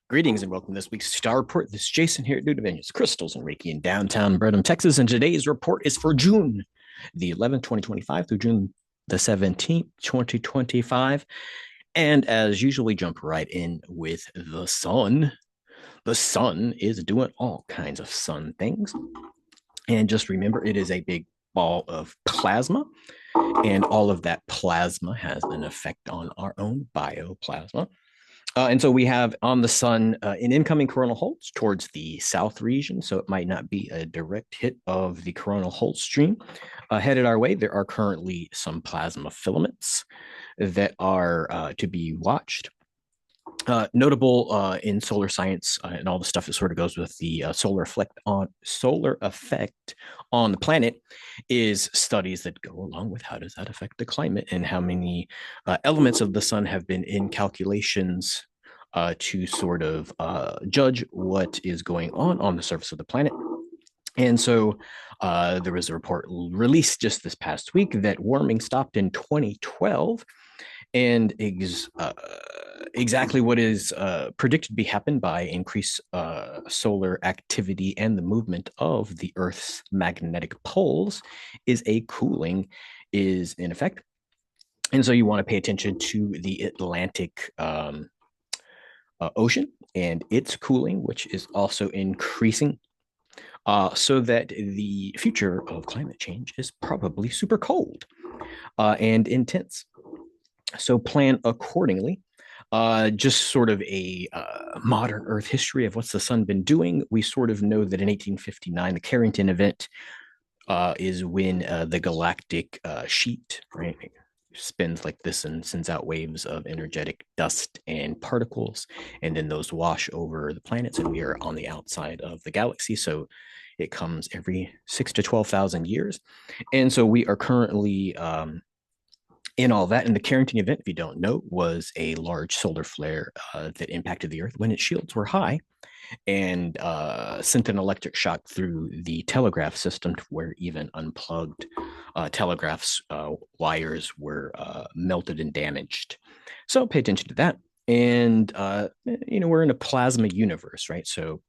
Greetings and welcome to this week's Star Report. This is Jason here at New Dimensions, Crystals and Reiki in downtown Brenham, Texas. And today's report is for June the 11th, 2025 through June the 17th, 2025. And as usual, we jump right in with the sun. The sun is doing all kinds of sun things. And just remember, it is a big ball of plasma. And all of that plasma has an effect on our own bioplasma. And so we have on the sun an incoming coronal Holtz towards the south region. So it might not be a direct hit of the coronal Holtz stream. Headed our way, there are currently some plasma filaments that are to be watched. Notable in solar science and all the stuff that sort of goes with the solar effect on the planet is studies that go along with how does that affect the climate and how many elements of the sun have been in calculations to sort of judge what is going on the surface of the planet. And so there was a report released just this past week that warming stopped in 2012 and exactly what is predicted to be happen by increased solar activity and the movement of the Earth's magnetic poles is a cooling is in effect. And so you want to pay attention to the Atlantic Ocean and its cooling, which is also increasing. So that the future of climate change is probably super cold and intense. So plan accordingly. Just sort of a modern Earth history of what's the sun been doing. We sort of know that in 1859, the Carrington event is when the galactic sheet, right, spins like this and sends out waves of energetic dust and particles, and then those wash over the planets, and we are on the outside of the galaxy. So it comes every 6 to 12,000 years, and so we are currently in all that. And the Carrington event, if you don't know, was a large solar flare that impacted the Earth when its shields were high and sent an electric shock through the telegraph system to where even unplugged telegraphs wires were melted and damaged. So pay attention to that. And, we're in a plasma universe, right? So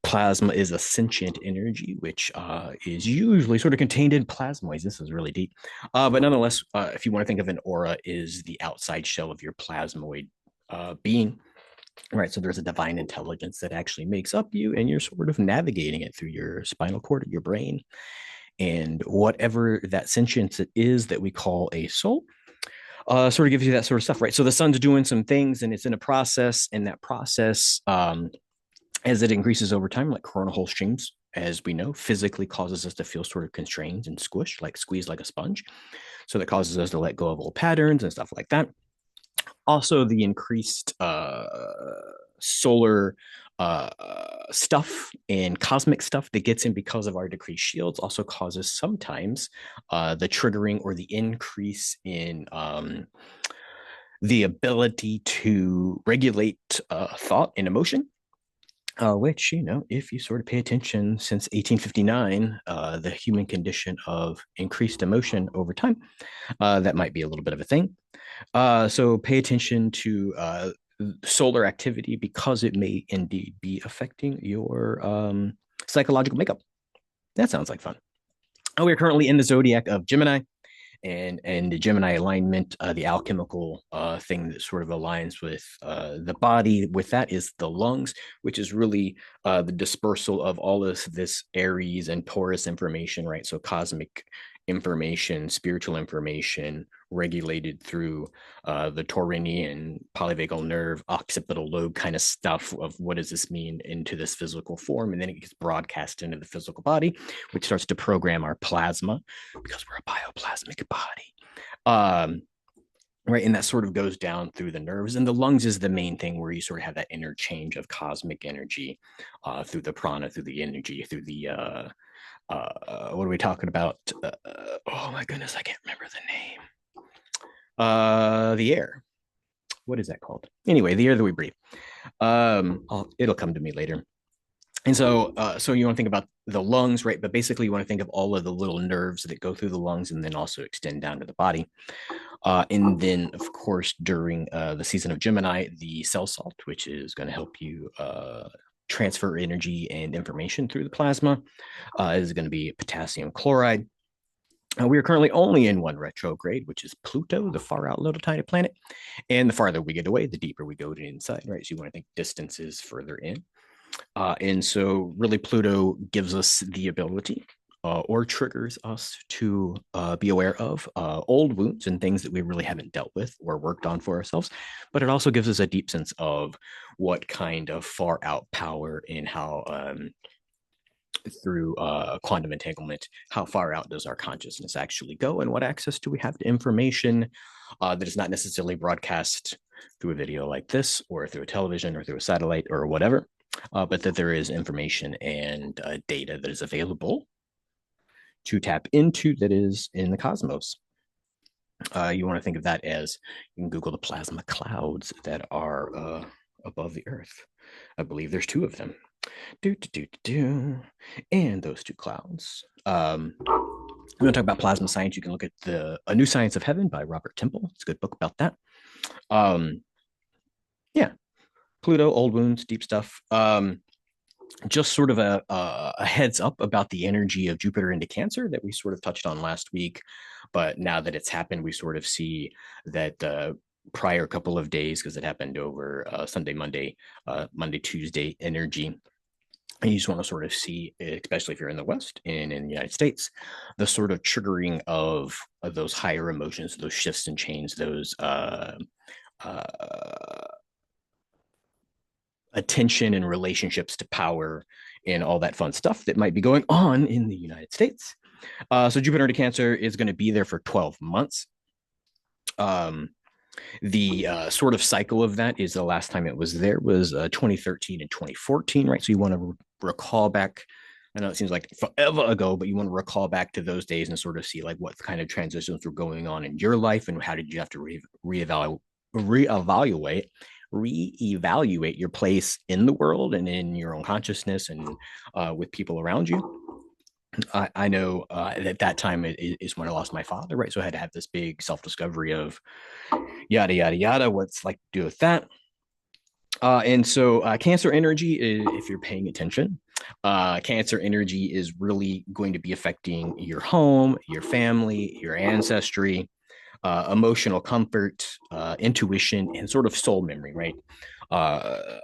plasma is a sentient energy, which is usually sort of contained in plasmoids. This is really deep. But nonetheless, if you want to think of an aura, is the outside shell of your plasmoid being. Right. So there's a divine intelligence that actually makes up you, and you're sort of navigating it through your spinal cord, your brain, and whatever that sentience it is that we call a soul. Sort of gives you that sort of stuff, right? So the sun's doing some things, and it's in a process, and that process, as it increases over time, like coronal hole streams, as we know, physically causes us to feel sort of constrained and squished, like squeezed like a sponge. So that causes us to let go of old patterns and stuff like that. Also, the increased solar stuff and cosmic stuff that gets in because of our decreased shields also causes sometimes the triggering or the increase in the ability to regulate thought and emotion. Which, if you sort of pay attention since 1859, the human condition of increased emotion over time, that might be a little bit of a thing. So pay attention to solar activity because it may indeed be affecting your psychological makeup. That sounds like fun. We're currently in the zodiac of Gemini, and the Gemini alignment, the alchemical thing that sort of aligns with the body. With that is the lungs, which is really the dispersal of all this Aries and Taurus information, right? So cosmic information, spiritual information, regulated through the Taurinian polyvagal nerve, occipital lobe kind of stuff of what does this mean into this physical form, and then it gets broadcast into the physical body, which starts to program our plasma because we're a bioplasmic body. Right, and that sort of goes down through the nerves, and the lungs is the main thing where you sort of have that interchange of cosmic energy through the prana, through the energy, through the what are we talking about? Oh my goodness, I can't remember the name. The air. What is that called? Anyway, the air that we breathe. It'll come to me later. And so you want to think about the lungs, right? But basically, you want to think of all of the little nerves that go through the lungs and then also extend down to the body. And then, of course, during the season of Gemini, the cell salt, which is going to help you transfer energy and information through the plasma, is going to be potassium chloride. We are currently only in one retrograde, which is Pluto, the far out little tiny planet. And the farther we get away, the deeper we go to inside, right? So you want to think distances further in. And so, really, Pluto gives us the ability or triggers us to be aware of old wounds and things that we really haven't dealt with or worked on for ourselves. But it also gives us a deep sense of what kind of far out power and how through quantum entanglement, how far out does our consciousness actually go, and what access do we have to information that is not necessarily broadcast through a video like this, or through a television, or through a satellite, or whatever, but that there is information and data that is available to tap into that is in the cosmos. You want to think of that as you can Google the plasma clouds that are above the Earth. I believe there's two of them. Do, do, do, do, do. And those two clouds. We want to talk about plasma science. You can look at the A New Science of Heaven by Robert Temple. It's a good book about that. Um, yeah, Pluto, old wounds, deep stuff. Just sort of a heads up about the energy of Jupiter into Cancer that we sort of touched on last week. But now that it's happened, we sort of see that prior couple of days, because it happened over Sunday, Monday, Monday, Tuesday energy. And you just want to sort of see, especially if you're in the West and in the United States, the sort of triggering of those higher emotions, those shifts and chains, those uh, attention and relationships to power and all that fun stuff that might be going on in the United States. So Jupiter to Cancer is going to be there for 12 months. Um, the sort of cycle of that is the last time it was there was 2013 and 2014, right? So you want to recall back. I know it seems like forever ago, but you want to recall back to those days and sort of see like what kind of transitions were going on in your life and how did you have to reevaluate reevaluate your place in the world and in your own consciousness and with people around you. I know at that time is when I lost my father, right? So I had to have this big self discovery of yada yada yada. What's like to do with that? And so Cancer energy is, if you're paying attention, Cancer energy is really going to be affecting your home, your family, your ancestry, emotional comfort, intuition, and sort of soul memory, right? Uh,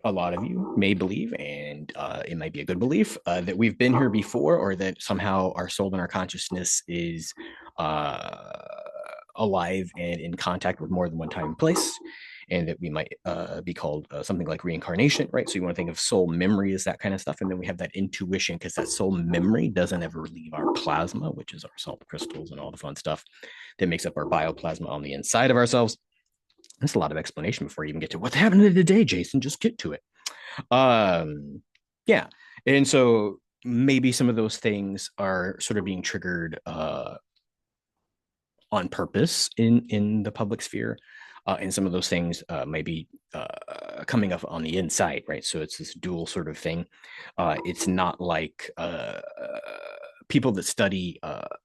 a lot of you may believe, and it might be a good belief, that we've been here before, or that somehow our soul and our consciousness is alive and in contact with more than one time and place, and that we might be called something like reincarnation, right? So you want to think of soul memory as that kind of stuff, and then we have that intuition because that soul memory doesn't ever leave our plasma, which is our salt crystals and all the fun stuff that makes up our bioplasma on the inside of ourselves. That's a lot of explanation before you even get to what's happening today, Jason. Just get to it. Yeah, and so maybe some of those things are sort of being triggered on purpose in the public sphere, and some of those things may be coming up on the inside, right? So it's this dual sort of thing. It's not like people that study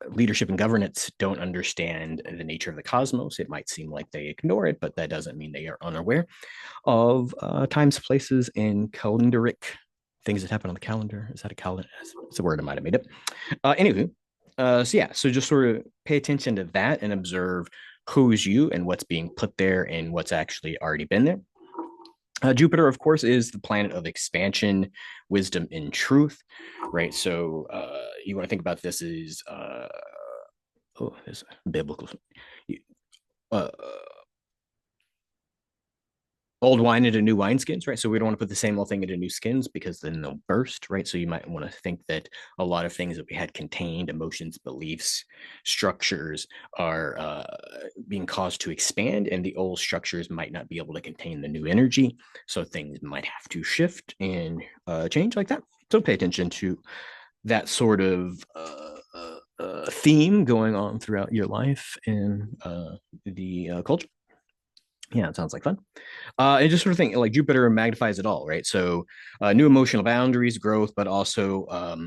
leadership and governance don't understand the nature of the cosmos. It might seem like they ignore it, but that doesn't mean they are unaware of times, places, and calendaric things that happen on the calendar. Is that a calendar? It's a word I might have made up. Anywho, so yeah, so just sort of pay attention to that and observe who's you and what's being put there and what's actually already been there. Jupiter, of course, is the planet of expansion, wisdom, and truth, right? So you want to think about this as oh, there's biblical. Uh, Old wine into new wineskins, right? So we don't want to put the same old thing into new skins because then they'll burst, right? So you might want to think that a lot of things that we had contained, emotions, beliefs, structures, are being caused to expand, and the old structures might not be able to contain the new energy. So things might have to shift and change like that. So pay attention to that sort of theme going on throughout your life and the culture. Yeah, it sounds like fun. And just sort of think like Jupiter magnifies it all, right? So new emotional boundaries, growth, but also uh,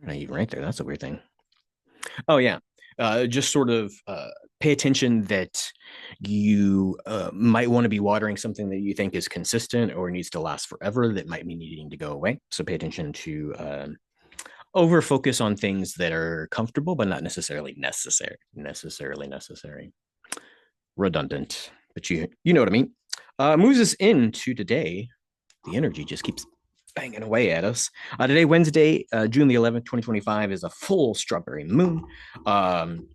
not even right there. That's a weird thing. Oh yeah, just sort of pay attention that you might want to be watering something that you think is consistent or needs to last forever that might be needing to go away. So pay attention to over focus on things that are comfortable but not necessarily necessary. Redundant, but you know what I mean. Moves us into today. The energy just keeps banging away at us. Today, Wednesday, June the 11th, 2025, is a full strawberry moon. Um,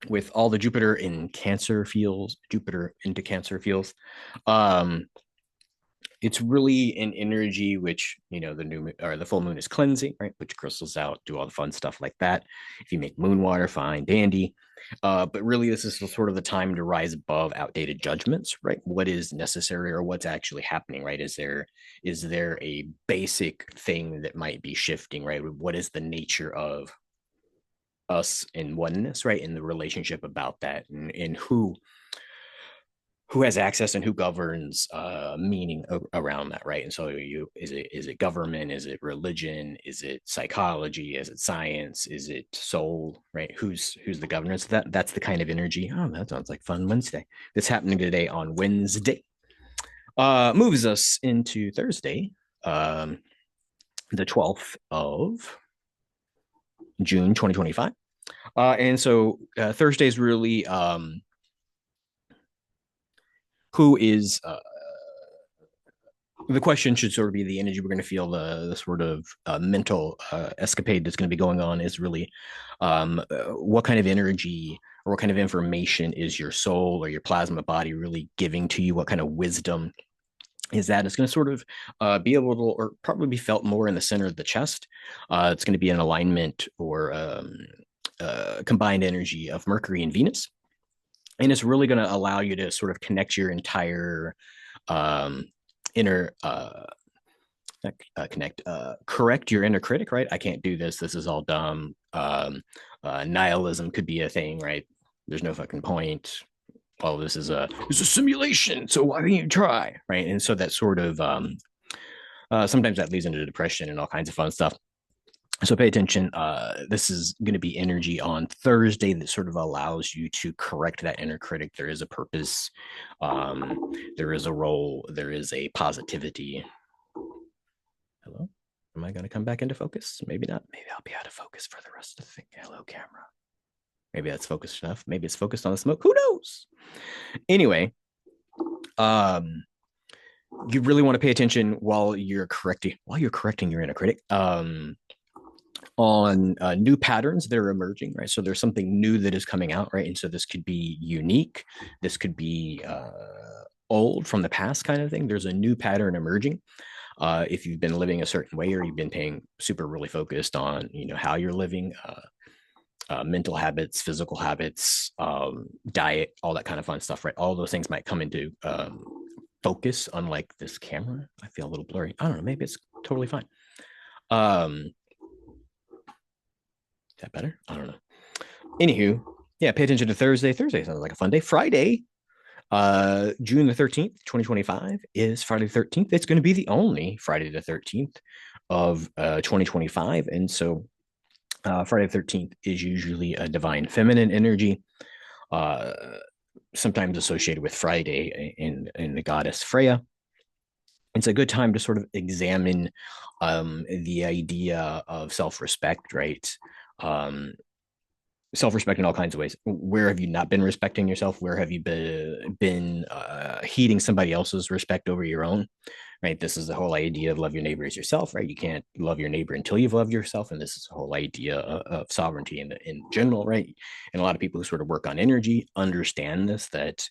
with all the Jupiter in Cancer fields, Jupiter into Cancer fields. Um, it's really an energy which the new or the full moon is cleansing, right? Which crystals out, do all the fun stuff like that. If you make moon water, fine, dandy. But really, this is sort of the time to rise above outdated judgments, right? What is necessary or what's actually happening, right? Is there a basic thing that might be shifting, right? What is the nature of us in oneness, right? In the relationship about that, and who has access and who governs meaning around that, right? And so is it government, is it religion, is it psychology, is it science, is it soul, right? Who's the governor? So that's the kind of energy. Oh, that sounds like fun Wednesday. That's happening today on Wednesday. Moves us into Thursday, um the 12th of June 2025. And so Thursday is really who is the question should sort of be the energy we're going to feel, the sort of mental escapade that's going to be going on is really what kind of energy or what kind of information is your soul or your plasma body really giving to you? What kind of wisdom is that? It's going to sort of be able to, or probably be felt more in the center of the chest. It's going to be an alignment or combined energy of Mercury and Venus. And it's really going to allow you to sort of connect your entire um, inner correct your inner critic, right? I can't do this. This is all dumb. Nihilism could be a thing, right? There's no fucking point. Oh, this is a simulation. So why don't you try, right? And so that sort of sometimes that leads into depression and all kinds of fun stuff. So pay attention. This is going to be energy on Thursday that sort of allows you to correct that inner critic. There is a purpose. There is a role. There is a positivity. Hello? Am I going to come back into focus? Maybe not. Maybe I'll be out of focus for the rest of the thing. Hello, camera. Maybe that's focused enough. Maybe it's focused on the smoke. Who knows? Anyway, um, you really want to pay attention while you're correcting your inner critic. On new patterns that are emerging, right? So there's something new that is coming out, right? And so this could be unique. This could be old from the past kind of thing. There's a new pattern emerging. If you've been living a certain way or you've been paying super really focused on, how you're living, mental habits, physical habits, diet, all that kind of fun stuff, right? All those things might come into focus, unlike this camera. I feel a little blurry. I don't know. Maybe it's totally fine. Is that better? I don't know. Anywho, yeah, pay attention to Thursday. Thursday sounds like a fun day. Friday, June the 13th, 2025 is Friday the 13th. It's going to be the only Friday the 13th of 2025. And so Friday the 13th is usually a divine feminine energy, uh, sometimes associated with Friday in the goddess Freya. It's a good time to sort of examine the idea of self-respect, right? Um, Self-respect in all kinds of ways. Where have you not been respecting yourself? Where have you been heeding somebody else's respect over your own? Right. This is the whole idea of love your neighbor as yourself. Right. You can't love your neighbor until you've loved yourself, and this is the whole idea of sovereignty in general. Right. And a lot of people who sort of work on energy understand this. That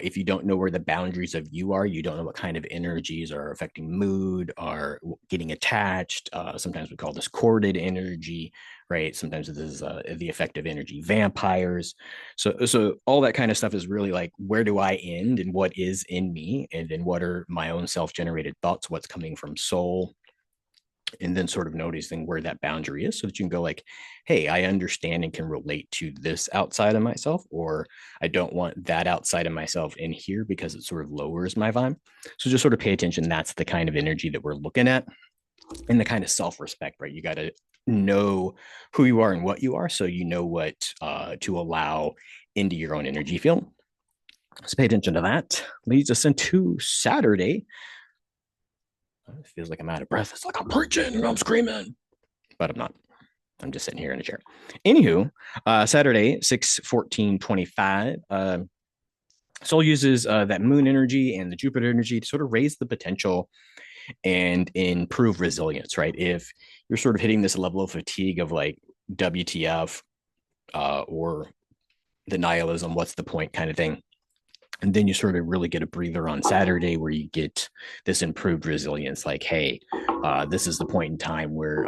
if you don't know where the boundaries of you are, you don't know what kind of energies are affecting mood, are getting attached. Sometimes we call this corded energy, right? Sometimes this is the effect of energy vampires. So all that kind of stuff is really like, where do I end and what is in me, and then what are my own self-generated thoughts, what's coming from soul, and then sort of noticing where that boundary is so that you can go like, hey, I understand and can relate to this outside of myself, or I don't want that outside of myself in here because it sort of lowers my vibe. So just sort of pay attention. That's the kind of energy that we're looking at, and the kind of self-respect, right? You got to know who you are and what you are so you know what to allow into your own energy field. So pay attention to that. Leads us into Saturday. It feels like I'm out of breath. It's like I'm preaching and I'm screaming, but I'm not. I'm just sitting here in a chair. Anywho, Saturday, 6/14/25. Soul uses that moon energy and the Jupiter energy to sort of raise the potential and improve resilience, right? If you're sort of hitting this level of fatigue of like WTF or the nihilism, what's the point kind of thing, and then you sort of really get a breather on Saturday where you get this improved resilience. Like, hey, this is the point in time where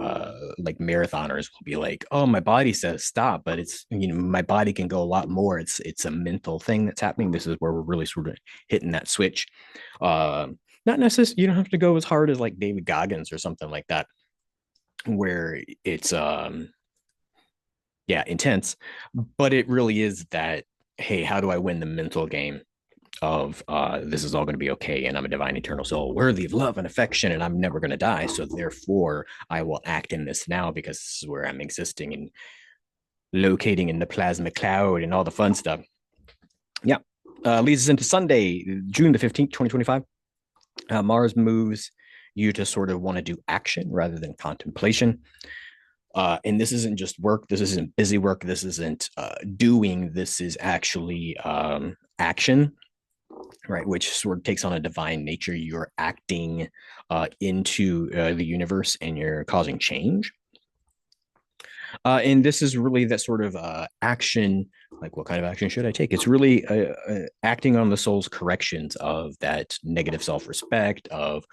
like marathoners will be like, oh, my body says stop, but it's, you know, my body can go a lot more. It's a mental thing that's happening. This is where we're really sort of hitting that switch. Not necessarily, you don't have to go as hard as like David Goggins or something like that, where it's yeah, intense, but it really is that, hey, how do I win the mental game of this is all going to be okay, and I'm a divine eternal soul worthy of love and affection, and I'm never going to die, so therefore I will act in this now because this is where I'm existing and locating in the plasma cloud and all the fun stuff. Yeah. Leads us into Sunday, June the 15th, 2025. Mars moves you to sort of want to do action rather than contemplation. And this isn't just work. This isn't busy work. This isn't doing. This is actually action, right? Which sort of takes on a divine nature. You're acting into the universe and you're causing change. And this is really that sort of action. Like, what kind of action should I take? It's really acting on the soul's corrections of that negative self-respect, of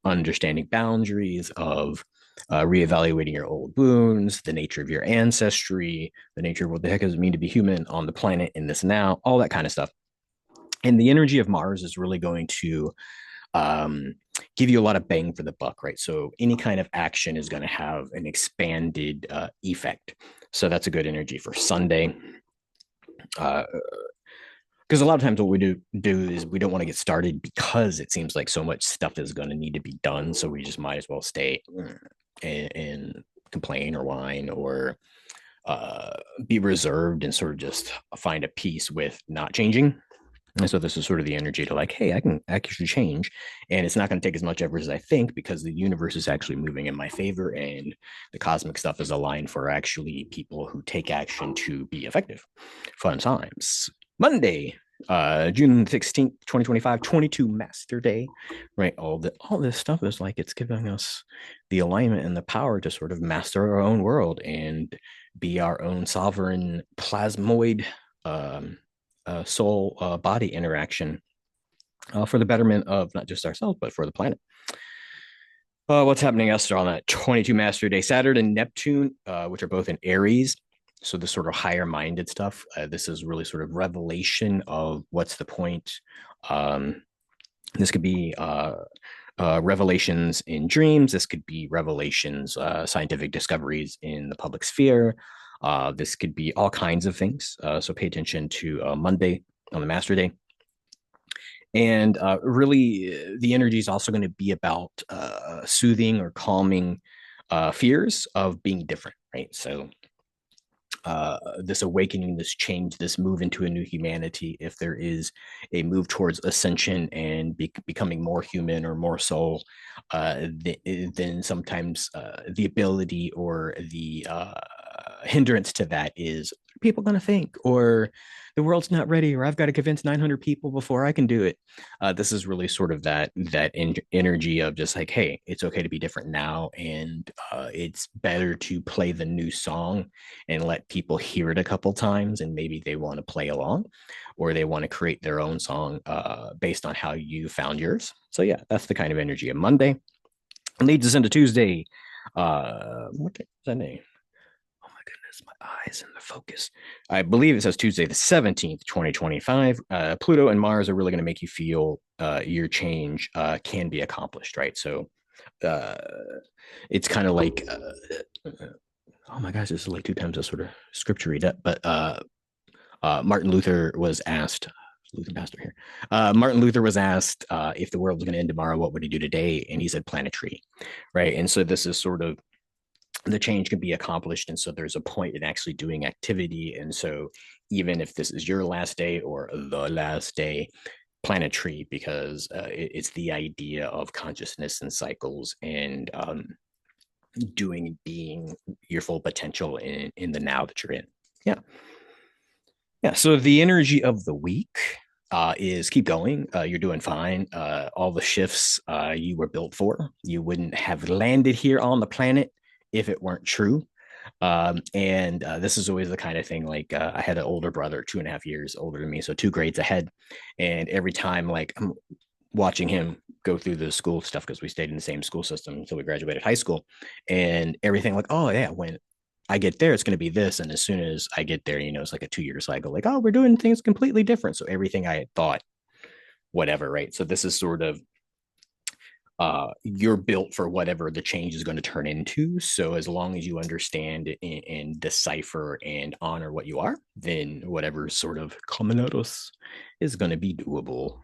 understanding boundaries, of reevaluating your old wounds, the nature of your ancestry, the nature of what the heck does it mean to be human on the planet in this now, all that kind of stuff. And the energy of Mars is really going to give you a lot of bang for the buck, right? So any kind of action is going to have an expanded effect. So that's a good energy for Sunday. Because a lot of times what we do is we don't want to get started because it seems like so much stuff is going to need to be done. So we just might as well stay and complain or whine or be reserved and sort of just find a peace with not changing. And so this is sort of the energy to like, hey, I can actually change, and it's not going to take as much effort as I think because the universe is actually moving in my favor, and the cosmic stuff is aligned for actually people who take action to be effective. Fun times. Monday, June 16th, 2025, 22 Master Day, right? All this stuff is like it's giving us the alignment and the power to sort of master our own world and be our own sovereign plasmoid soul body interaction for the betterment of not just ourselves, but for the planet. What's happening Esther on that 22 Master Day? Saturn and Neptune, which are both in Aries. So this sort of higher minded stuff. This is really sort of revelation of what's the point. This could be revelations in dreams. This could be revelations, scientific discoveries in the public sphere. This could be all kinds of things. So pay attention to Monday on the Master Day. And really, the energy is also going to be about soothing or calming fears of being different, right? So this awakening, this change, this move into a new humanity, if there is a move towards ascension and becoming more human or more soul, then sometimes the ability or the hindrance to that is people going to think, or the world's not ready, or I've got to convince 900 people before I can do it. This is really sort of that energy of just like, hey, it's okay to be different now, and it's better to play the new song and let people hear it a couple times, and maybe they want to play along, or they want to create their own song based on how you found yours. So yeah, that's the kind of energy of Monday. Leads us into Tuesday. What is that name? My eyes and the focus. I believe it says Tuesday the 17th, 2025. Pluto and Mars are really going to make you feel your change can be accomplished, right? So Uh, it's kind of like, oh my gosh, this is like two times a sort of scripture read up, but Martin Luther was asked, Luther pastor here. Martin Luther was asked if the world was going to end tomorrow, what would he do today? And he said, plant a tree, right? And so this is sort of the change can be accomplished. And so there's a point in actually doing activity. And so even if this is your last day or the last day, plant a tree because it's the idea of consciousness and cycles and doing being your full potential in the now that you're in. Yeah. Yeah. So the energy of the week is keep going. You're doing fine. All the shifts you were built for, you wouldn't have landed here on the planet if it weren't true. And this is always the kind of thing like I had an older brother, 2.5 years older than me, so 2 grades ahead. And every time, like, I'm watching him go through the school stuff because we stayed in the same school system until we graduated high school, and everything like, oh yeah, when I get there, it's going to be this. And as soon as I get there, it's like a 2 year cycle, like, oh, we're doing things completely different. So everything I had thought, whatever, right? So this is sort of you're built for whatever the change is going to turn into. So as long as you understand and decipher and honor what you are, then whatever sort of coming at us is going to be doable,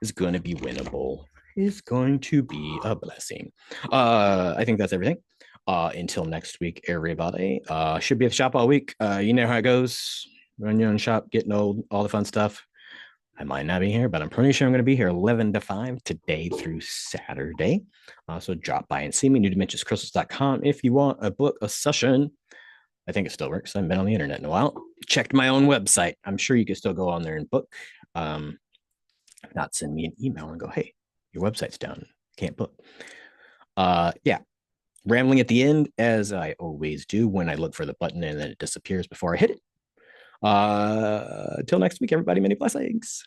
is going to be winnable, is going to be a blessing. I think that's everything. Until next week, everybody. Should be at the shop all week. You know how it goes. Run your own shop, getting old, all the fun stuff. I might not be here, but I'm pretty sure I'm going to be here 11 to 5 today through Saturday. So drop by and see me, newdimensionscrystals.com. If you want a book, a session, I think it still works. I haven't been on the internet in a while. Checked my own website. I'm sure you can still go on there and book. If not, send me an email and go, hey, your website's down. Can't book. Yeah. Rambling at the end, as I always do when I look for the button and then it disappears before I hit it. Till next week, everybody, many blessings.